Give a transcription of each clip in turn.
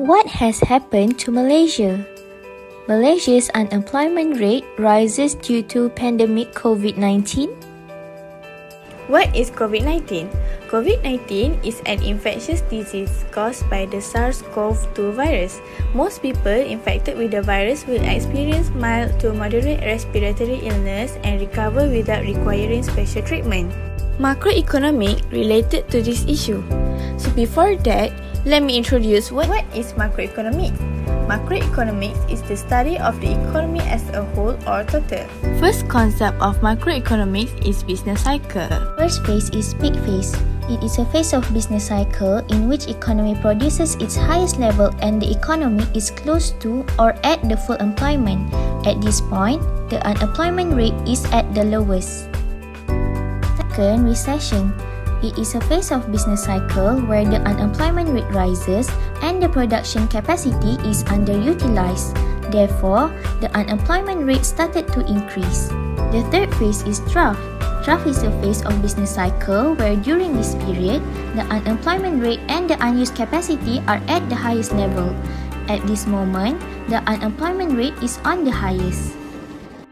What has happened to Malaysia? Malaysia's unemployment rate rises due to pandemic COVID-19. What is COVID-19? COVID-19 is an infectious disease caused by the SARS-CoV-2 virus. Most people infected with the virus will experience mild to moderate respiratory illness and recover without requiring special treatment. Macroeconomic related to this issue. So before that, let me introduce what is macroeconomics. Macroeconomics is the study of the economy as a whole or total. First concept of macroeconomics is business cycle. First phase is peak phase. It is a phase of business cycle in which economy produces its highest level and the economy is close to or at the full employment. At this point, the unemployment rate is at the lowest. Second, recession. It is a phase of business cycle where the unemployment rate rises and the production capacity is underutilized. Therefore, the unemployment rate started to increase. The third phase is trough. Trough is a phase of business cycle where during this period, the unemployment rate and the unused capacity are at the highest level. At this moment, the unemployment rate is on the highest.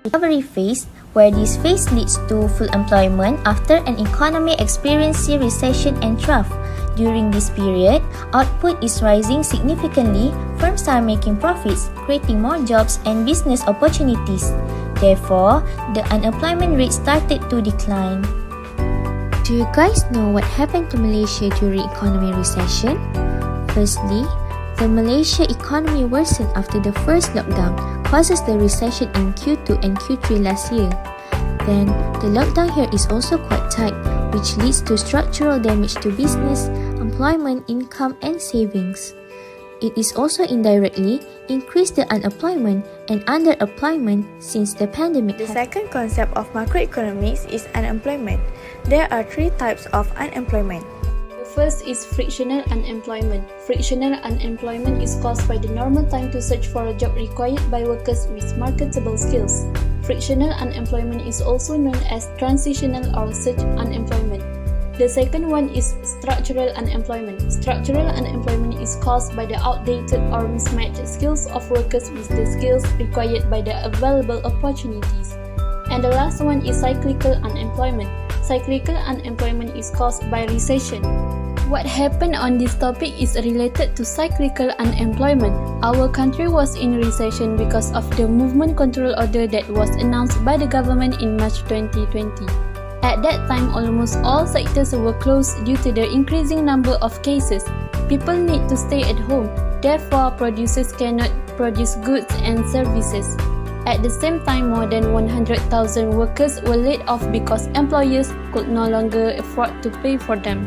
Recovery phase, where this phase leads to full employment after an economy experiencing recession and trough. During this period, output is rising significantly, firms are making profits, creating more jobs and business opportunities. Therefore, the unemployment rate started to decline. Do you guys know what happened to Malaysia during economic recession? Firstly, the Malaysia economy worsened after the first lockdown, causes the recession in Q2 and Q3 last year. Then, the lockdown here is also quite tight, which leads to structural damage to business, employment, income, and savings. It is also indirectly increased the unemployment and underemployment since the pandemic. The second concept of macroeconomics is unemployment. There are three types of unemployment. First is frictional unemployment. Frictional unemployment is caused by the normal time to search for a job required by workers with marketable skills. Frictional unemployment is also known as transitional or search unemployment. The second one is structural unemployment. Structural unemployment is caused by the outdated or mismatched skills of workers with the skills required by the available opportunities. And the last one is cyclical unemployment. Cyclical unemployment is caused by recession. What happened on this topic is related to cyclical unemployment. Our country was in recession because of the movement control order that was announced by the government in March 2020. At that time, almost all sectors were closed due to the increasing number of cases. People need to stay at home, therefore producers cannot produce goods and services. At the same time, more than 100,000 workers were laid off because employers could no longer afford to pay for them.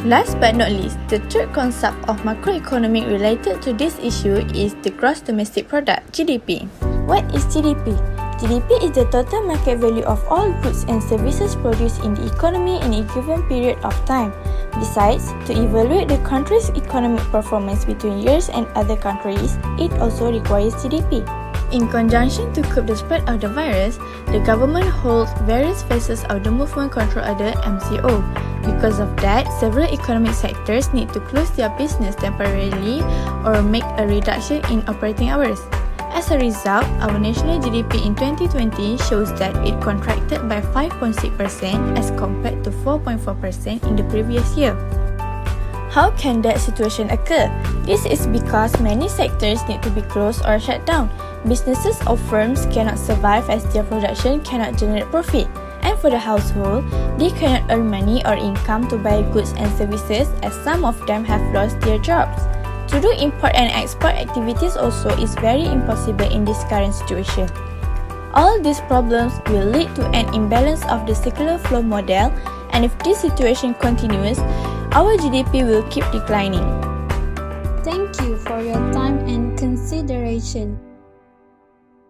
Last but not least, the third concept of macroeconomic related to this issue is the gross domestic product, GDP. What is GDP? GDP is the total market value of all goods and services produced in the economy in a given period of time. Besides, to evaluate the country's economic performance between years and other countries, it also requires GDP. In conjunction to curb the spread of the virus, the government holds various phases of the movement control order (MCO). Because of that, several economic sectors need to close their business temporarily or make a reduction in operating hours. As a result, our national GDP in 2020 shows that it contracted by 5.6% as compared to 4.4% in the previous year. How can that situation occur? This is because many sectors need to be closed or shut down. Businesses or firms cannot survive as their production cannot generate profit. And for the household, they cannot earn money or income to buy goods and services as some of them have lost their jobs. To do import and export activities also is very impossible in this current situation. All these problems will lead to an imbalance of the circular flow model, and if this situation continues, our GDP will keep declining. Thank you for your time and consideration.